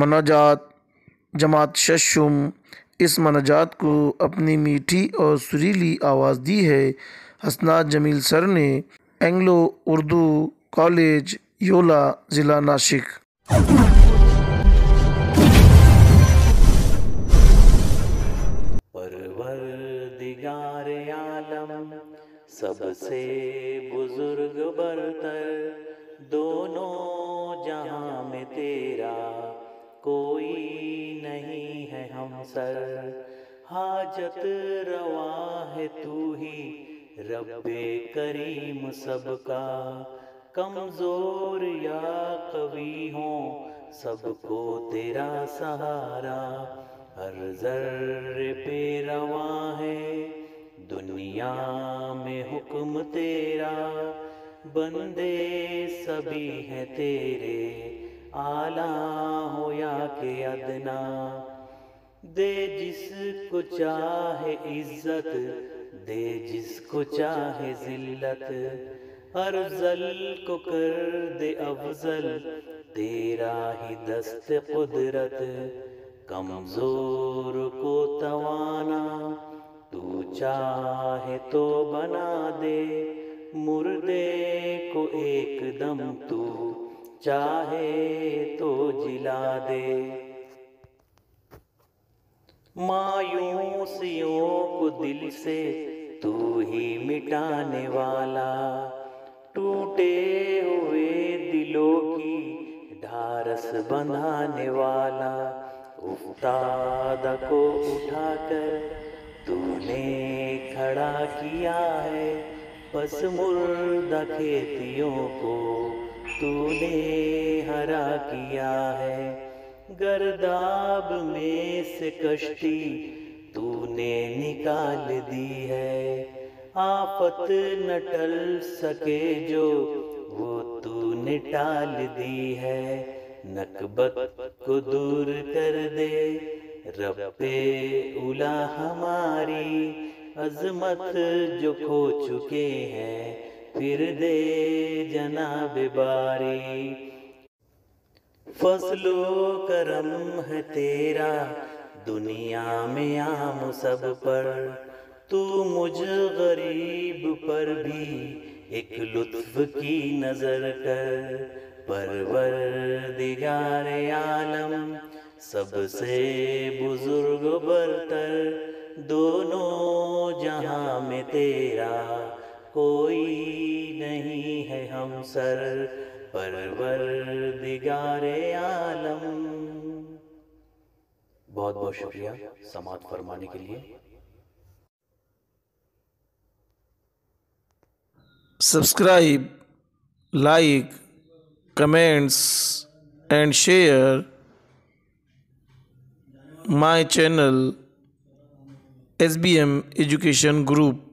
مناجات جماعت ششم اس مناجات کو اپنی میٹھی اور سریلی آواز دی ہے حسنات جمیل سر نے، اینگلو اردو کالج یولا، ضلع ناسک۔ پروردگار عالم سب سے بزرگ برتر، دونوں جہاں میں تیرا کوئی نہیں ہے ہمسر، حاجت روا ہے تو ہی رب کریم سب کا، کمزور یا قوی ہوں سب کو تیرا سہارا، ہر ذرے پہ رواں ہے دنیا میں حکم تیرا، بندے سبھی ہیں تیرے اعلیٰ ہو یا کہ ادنا، دے جس کو چاہے عزت دے جس کو چاہے ذلت، ارذل کو کر دے افضل تیرا ہی دست قدرت، کمزور کو توانا تو چاہے تو بنا دے، مردے کو ایک دم تو چاہے تو جلا دے، مایوسیوں کو دل سے تو ہی مٹانے والا، ٹوٹے ہوئے دلوں کی ڈھارس بندھانے والا، افتادہ کو اٹھا کر تو نے کھڑا کیا ہے، پس مردہ کھیتیوں کو تو نے ہرا کیا ہے، گرداب میں سے کشتی تو نے نکال دی ہے، آفت نہ ٹل سکے جو وہ تو نے ٹال دی ہے، نکبت کو دور کر دے رب اولا ہماری، عظمت جو کھو چکے ہیں پھر دے جناب باری، فضل و کرم ہے تیرا دنیا میں عام سب پر، تو مجھ غریب پر بھی ایک لطف کی نظر کر، پروردگار عالم سب سے بزرگ برتر، دونوں جہاں میں تیرا کوئی نہیں ہے ہمسر، پروردگار عالم۔ بہت بہت شکریہ سماعت فرمانے کے لیے۔ Subscribe, like, comments and share my channel SBM Education Group.